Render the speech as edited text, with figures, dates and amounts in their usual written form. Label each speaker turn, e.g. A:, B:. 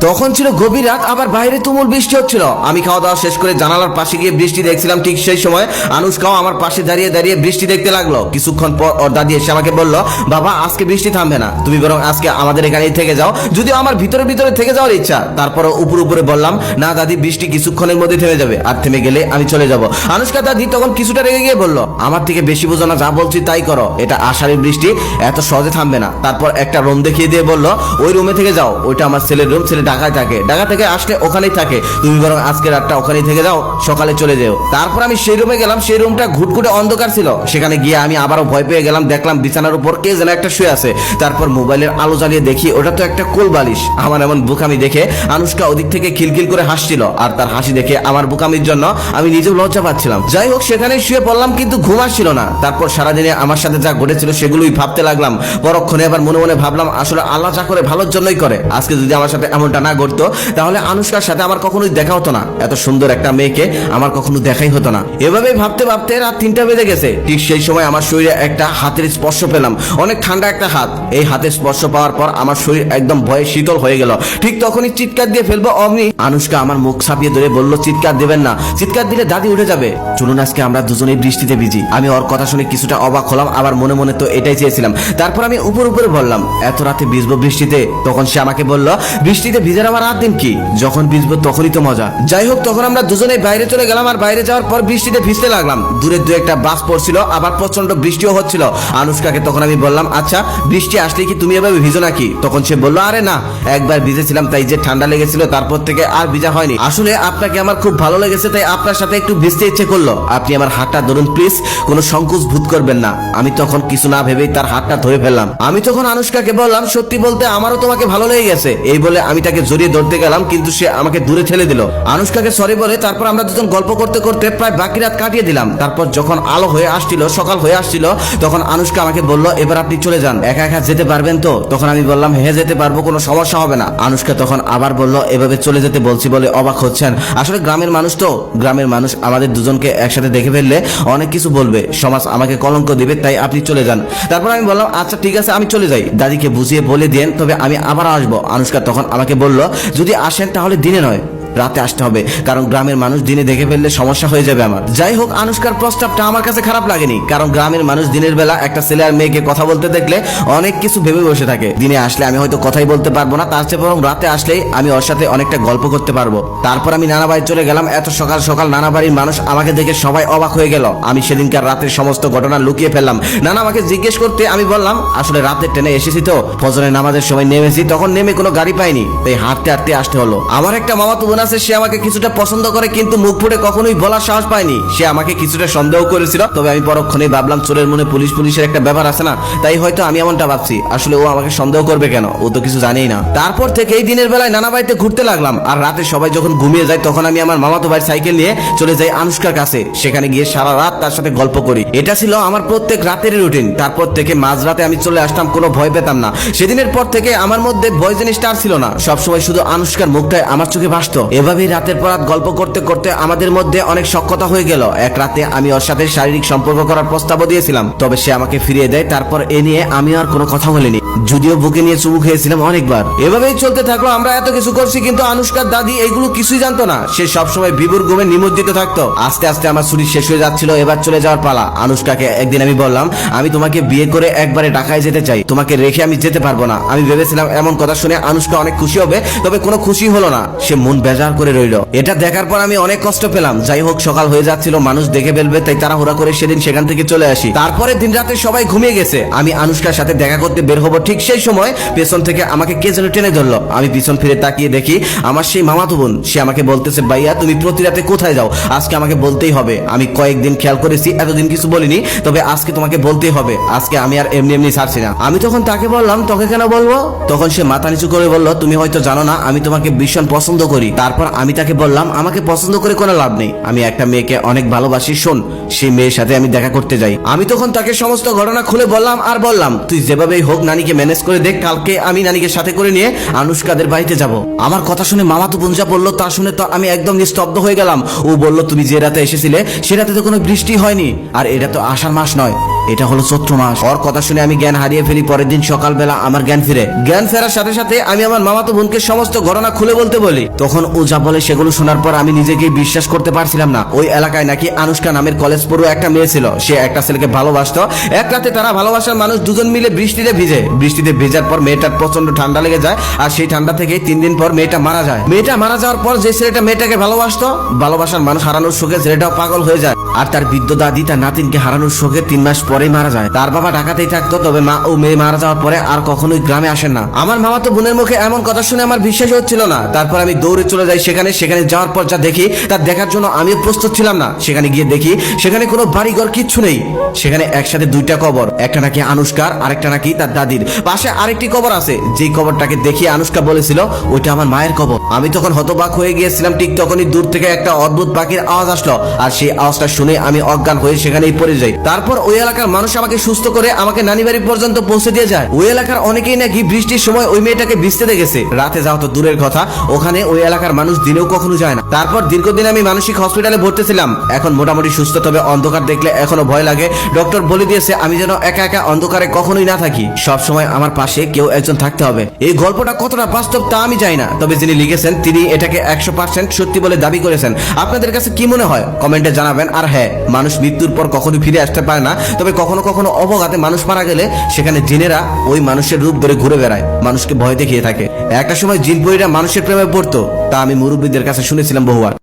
A: তখন ছিল গভীর রাত, আবার বাইরে তুমুল বৃষ্টি হচ্ছিল। আমি খাওয়া দাওয়া শেষ করে জানালার পাশে গিয়ে বৃষ্টি দেখছিলাম। ঠিক সেই সময় আনুশকাও আমার পাশে দাঁড়িয়ে দাঁড়িয়ে বৃষ্টি দেখতে লাগলো। কিছুক্ষণ পর ওর দাদি এসে আমাকে বলল, বাবা আজকে বৃষ্টি থামবে না, তুমি বরং আজকে আমাদের এখানেই থেকে যাও। যদিও আমার ভিতরে ভিতরে থেকে যাওয়ার ইচ্ছা, তারপরও উপরে বললাম, না দাদি, বৃষ্টি কিছুক্ষণের মধ্যে থেমে যাবে, আর থেমে গেলে আমি চলে যাব। আনুশকা দাদি তখন কিছুটা রেগে গিয়ে বলল, আমার থেকে বেশি বোঝো না, যা বলছি তাই করো, এটা আষাঢ়ের বৃষ্টি, এত সহজে থামবে না। তারপর একটা রুম দেখিয়ে দিয়ে বলল, ওই রুমে থেকে যাও, ওইটা আমার ছেলের রুম, ছেলে ঢাকায় থাকে, ঢাকা থেকে আসলে ওখানেই থাকে, তুমি বরং আজকে রাতটা ওখানেই থেকে যাও, সকালে চলে যাও। তারপর আমি সেই রুমে গেলাম। সেই রুমটা ঘুটঘুটে অন্ধকার ছিল। সেখানে গিয়ে আমি আবারও ভয় পেয়ে গেলাম। দেখলাম বিছানার উপর কে যেন একটা শুয়ে আছে। তারপর মোবাইলের আলো জ্বালিয়ে দেখি ওটা তো একটা কোল বালিশ। আমার এমন বুকামি দেখে আনুশকা ওদিক থেকে খিলখিল করে হাসছিল, আর তার হাসি দেখে আমার বুকামির জন্য আমি নিজেও লজ্জা পাচ্ছিলাম। যাই হোক, সেখানে শুয়ে পড়লাম, কিন্তু ঘুম আসছিল না। তারপর সারাদিনে আমার সাথে যা ঘটেছিল সেগুলোই ভাবতে লাগলাম। পরক্ষণে আবার মনে মনে ভাবলাম, আসলে আল্লাহ যা করে ভালোর জন্যই করে। আজকে যদি আমার সাথে এমনটা না ঘটতো, তাহলে আনুশকার সাথে আমার কখনোই দেখা হতো না। এত সুন্দর একটা মেয়েকে আমার কখনো দেখাই হতো না। এভাবেই ভাবতে ভাবতে রাত 3টা বেজে গেছে। ঠিক সেই সময় আমার শরীরে একটা হাতের স্পর্শ পেলাম, অনেক ঠান্ডা একটা হাত। এই হাতের স্পর্শ পাওয়ার পর আমার শরীর একদম ভয়ে শীতল হয়ে গেল। ঠিক তখনই চিৎকার দিয়ে ফেলবো অমনি আনুশকা আমার মুখ ছাপিয়ে ধরে বলল, চিৎকার দেবেন না, চিৎকার দিলে দাদি উঠে যাবে, চলুন আজকে আমরা দুজনেই বৃষ্টিতে ভিজি। আমি ওর কথা শুনে কিছুটা অবাক হলাম, আবার মনে মনে তো এটাই চেয়েছিলাম। তারপর আমি উপরে বললাম, এত রাতে ভিজবো বৃষ্টিতে? তখন সে আমাকে বলল, বৃষ্টিতে ভিজার আবার রাত দিন কি, যখন ভিজবো তখনই তো মজা। যাই হোক, তখন আমরা দুজনেই বাইরে চলে গেলাম, আর বাইরে যাওয়ার পর বৃষ্টিতে ভিজতে লাগলাম। দূরে দু একটা বাস পড়ছিল, আবার প্রচন্ড বৃষ্টিও হচ্ছিল। আনুশকাকে তখন আমি বললাম, আচ্ছা বৃষ্টি আসলে কি তুমি এভাবে ভিজো নাকি? তখন সে বলল, আরে না, একবার ভিজেছিলাম তাই যে ঠান্ডা লেগেছিল, তারপর থেকে আর ভিজা হয়নি। আসলে আপনাকে আমার খুব ভালো লেগেছে, তাই আপনার সাথে একটু ভিজতে ইচ্ছে করলো। আপনি আমার হাতটা ধরুন প্লিজ, কোনো সংকোচ বোধ করবেন না। আমি তখন কিছু না ভেবেই তার হাতটা ধরে ফেললাম। আমি তখন আনুশকাকে বললাম, সত্যি বলতে আমারও তোমাকে ভালো লেগে গেছে। এই বলে আমি তাকে জড়িয়ে ধরতে গেলাম, কিন্তু সে আমাকে দূরে ঠেলে দিল। আনুশকাকে সরি বলে তারপর আমরা দুজন গল্প করতে করতে প্রায় বাকি রাত কাটিয়ে দিলাম। তারপর যখন আলো হয়ে আসছিল, সকাল হয়ে আসছিল, তখন আনুশকা আমাকে বলল, এবার আপনি চলে যান, একা একা যেতে পারবেন তো? তখন আমি বললাম, হ্যাঁ যেতে পারবো, কোনো সমস্যা হবে না। আনুশকা তখন আবার বলল, এভাবে চলে যেতে বলছি বলে অবাক হচ্ছেন? আসলে গ্রামের মানুষ তো, গ্রামের মানুষ আমাদের দুজনকে একসাথে দেখে ফেললে অনেক কিছু বলবে, সমাজ আমাকে কলঙ্ক দিবে, তাই আপনি চলে যান। তারপর আমি বললাম, আচ্ছা ঠিক আছে, আমি চলে যাই, দাদিকে বুঝিয়ে বলে দেন, তবে আমি আবার আসবো। আনুশকা তখন আমাকে বলল, যদি আসেন তাহলে দিনে নয়, রাতে আসতে হবে, কারণ গ্রামের মানুষ দিনে দেখে ফেললে সমস্যা হয়ে যাবে আমার। যাই হোক, আনুশকার প্রস্তাবটা আমার কাছে খারাপ লাগেনি, কারণ গ্রামের মানুষ দিনের বেলা একটা ছেলে আর মেয়েকে কথা বলতে দেখলে অনেক কিছু ভেবে বসে থাকে। দিনে আসলে আমি হয়তো কথাই বলতে পারবো না, তার চেয়ে বরং রাতে আসলেই আমি ওর সাথে অনেকটা গল্প করতে পারবো। তারপর আমি নানা বাড়ি চলে গেলাম। এত সকাল সকাল নানা বাড়ির মানুষ আমাকে দেখে সবাই অবাক হয়ে গেল। আমি সেদিনকার রাতের সমস্ত ঘটনা লুকিয়ে ফেললাম। নানা আমাকে জিজ্ঞেস করতে আমি বললাম, আসলে রাতে ট্রেনে এসেছি তো, ফজরের নামাজের সময় নেমেছি, তখন নেমে কোনো গাড়ি পাইনি, তাই হাঁটতে হাঁটতে আসতে হলো। আমার একটা মামাতো বোন আছে, সে আমাকে কিছুটা পছন্দ করে, কিন্তু মুখ ফুটে কখনোই বলার সাহস পায়নি। সে আমাকে কিছুটা সন্দেহ করেছিল, তবে আমি পরক্ষণেই ভাবলাম, চোরের মনে পুলিশের একটা ব্যাপার আছে না, তাই হয়তো আমি এমনটা ভাবছি। আসলে ও আমাকে সন্দেহ করবে কেন, ও তো কিছু জানেই না। তারপর থেকে এই দিনের বেলায় নানা বাড়িতে ঘুরতে লাগলাম, আর রাতে সবাই যখন ঘুমিয়ে যায় তখন আমি আমার মামাতো ভাইয়ের সাইকেল নিয়ে চলে যাই আনুশকার কাছে। সেখানে গিয়ে সারা রাত তার সাথে গল্প করি। এটা ছিল আমার প্রত্যেক রাতের রুটিন। তারপর থেকে মাঝরাতে আমি চলে আসতাম, কোনো ভয় পেতাম না। সেদিনের পর থেকে আমার মধ্যে ভয় জিনিসটা আর ছিল না, সবসময় শুধু আনুশকার মুখটাই আমার চোখে ভাসতো। এভাবেই রাতের পর রাত গল্প করতে করতে আমাদের মধ্যে অনেক সখ্যতা হয়ে গেল। এক রাতে আমি ওর সাথে শারীরিক সম্পর্ক করার প্রস্তাবও দিয়েছিলাম, তবে সে আমাকে ফিরিয়ে দেয়। তারপর এ নিয়ে আমি আর কোনো কথা বলিনি, যদিও বুকে নিয়ে চুমু খেয়েছিলাম অনেকবার। এভাবেই চলতে থাকলো। আমরা এত কিছু করছি, কিন্তু আনুশকার দাদি এইগুলো কিছুই জানতো না। সে সবসময় বিভোর ঘুমে নিমজ্জিত থাকতো। আস্তে আস্তে আমার ছুটি শেষ হয়ে যাচ্ছিল, এবার চলে যাওয়ার পালা। আনুশকাকে একদিন আমি বললাম, আমি তোমাকে বিয়ে করে একবারে ঢাকায় যেতে চাই, তোমাকে রেখে আমি যেতে পারবো না। আমি ভেবেছিলাম এমন কথা শুনে আনুশকা অনেক খুশি হবে, তবে কোনো খুশি হলো না, সে মন বেজার করে রইল। এটা দেখার পর আমি অনেক কষ্ট পেলাম। যাই হোক, সকাল হয়ে যাচ্ছিল, মানুষ দেখে ফেলবে, তাই তাড়াহুড়া করে সেদিন সেখান থেকে চলে আসি। তারপরে দিন রাতে সবাই ঘুমিয়ে গেছে। আমি আনুশকার সাথে দেখা করতে বের হবো, ঠিক সেই সময় পেছন থেকে আমাকে কে যেন টেনে ধরলো। আমি পিছন ফিরে তাকিয়ে দেখি আমার সেই মামাতো বোন। সে আমাকে বলতেছে, ভাইয়া তুমি প্রতি রাতে কোথায় যাও? আজকে আমাকে বলতেই হবে। আমি কয়েকদিন খেয়াল করেছি, এতদিন কিছু বলিনি, তবে আজকে তোমাকে বলতেই হবে। আজকে আমি আর এমনি এমনি ছাড়ছি না। আমি তখন তাকে বললাম, তোকে কেন বলবো? তখন সে মাথা নিচু করে বলল, তুমি হয়তো জানো না, আমি তোমাকে ভীষণ পছন্দ করি। তারপর আমি তাকে বললাম, আমাকে পছন্দ করে কোনো লাভ নেই, আমি একটা মেয়েকে অনেক ভালোবাসি, শোন সেই মেয়ের সাথে আমি দেখা করতে যাই। আমি তখন তাকে সমস্ত ঘটনা খুলে বললাম, আর বললাম, তুই যেভাবেই হোক নানিকে ম্যানেজ করে দেখ, কালকে আমি নানিকে সাথে করে নিয়ে আনুশকাদের বাড়িতে যাব। আমার কথা শুনে মামাতো বোন যা বললো তা শুনে তো আমি একদম নিস্তব্ধ হয়ে গেলাম। ও বলল, তুমি যে রাতে এসেছিলে সে রাতে তো কোনো বৃষ্টি হয়নি, আর এটা তো আষাঢ় মাস নয়, এটা হলো চৈত্র মাস। ওর কথা শুনে আমি জ্ঞান হারিয়ে ফেলি। পরের দিন সকালবেলা আমার জ্ঞান ফিরে। জ্ঞান ফেরার সাথে সাথে আমি আমার মামাতো বোনকে সমস্ত ঘটনা খুলে বলতে বলি। তখন ও যা বলে সেগুলো শোনার পর আমি নিজেকে বিশ্বাস করতে পারছিলাম না। ওই এলাকায় নাকি আনুষ্কা নামের কলেজ পড়ুয়া একটা মেয়ে ছিল। সে একটা ছেলেকে ভালোবাসতো। এক রাতে তারা ভালোবাসার মানুষ দুজন মিলে বৃষ্টিতে ভিজে। বৃষ্টিতে ভেজার পর মেয়েটার প্রচন্ড ঠান্ডা লেগে যায়, আর সেই ঠান্ডা থেকে 3 দিন পর মেয়েটা মারা যায়। মেয়েটা মারা যাওয়ার পর যে ছেলেটা মেয়েটাকে ভালোবাসতো, ভালোবাসার মানুষ হারানোর শোকে ছেলেটাও পাগল হয়ে যায়। আর তার বৃদ্ধ দাদি তার নাতিনকে হারানোর শোকে 3 মাস পরেই মারা যায়। তার বাবা ঢাকাতেই থাকতো, তবে মা ও মেয়ে মারা যাওয়ার পরে আর কখনোই গ্রামে আসেন না। আমার মামাতো বোনের মুখে এমন কথা শুনে আমার বিশ্বাস হচ্ছিল না। তারপর আমি দৌড়ে চলে যাই সেখানে যাওয়ার পর যা দেখি তা দেখার জন্য আমিও প্রস্তুত ছিলাম না। সেখানে গিয়ে দেখি সেখানে কোনো বাড়িঘর কিচ্ছু নেই। সেখানে একসাথে 2টা কবর, একটা নাকি আনুষ্কার, আরেকটা নাকি তার দাদির। পাশে আরেকটি কবর আছে, যেই কবরটাকে দেখি আনুষ্কা বলেছিল ওইটা আমার মায়ের কবর। আমি তখন হতবাক হয়ে গিয়েছিলাম। ঠিক তখনই দূর থেকে একটা অদ্ভুত পাখির আওয়াজ আসলো, আর সেই আওয়াজটা শুনে আমি অজ্ঞান হয়ে সেখানেই পড়ে যাই। তারপর ওই এলাকার মানুষ আমাকে সুস্থ করে আমাকে নানি বাড়ি পর্যন্ত পৌঁছে দিয়ে যায়। ওই এলাকার অনেকেই নাকি বৃষ্টির সময় ওই মেয়েটাকে ভিজতে দেখেছে। রাতে যাওয়া তো দূরের কথা, ওখানে ওই এলাকার মানুষ দিনেও কখনো যায় না। তারপর দীর্ঘদিন আমি মানসিক হসপিটালে ভর্তি ছিলাম। এখন মোটামুটি সুস্থ, তবে অন্ধকার দেখলে এখনো ভয় লাগে। ডক্টর বলে দিয়েছে আমি যেন একা একা অন্ধকারে কখনোই না থাকি, সব সময় আমার পাশে কেউ একজন থাকতে হবে। এই গল্পটা কতটা বাস্তব তা আমি জানি না, তবে যিনি লিখেছেন তিনি এটাকে 100% সত্যি বলে দাবি করেছেন। আপনাদের কাছে কি মনে হয় কমেন্টে জানাবেন। আর হ্যাঁ, মানুষ মৃত্যুর পর কখনো ফিরে আসতে পারে না, তবে কখনো কখনো অবঘাতে মানুষ মারা গেলে সেখানে জিনেরা ওই মানুষের রূপ ধরে ঘুরে বেড়ায়, মানুষকে ভয় দেখিয়ে থাকে। একটা সময় জিনপরীরা মানুষের প্রেমে পড়তো, তা আমি মুরব্বীদের কাছে শুনেছিলাম বহুবার।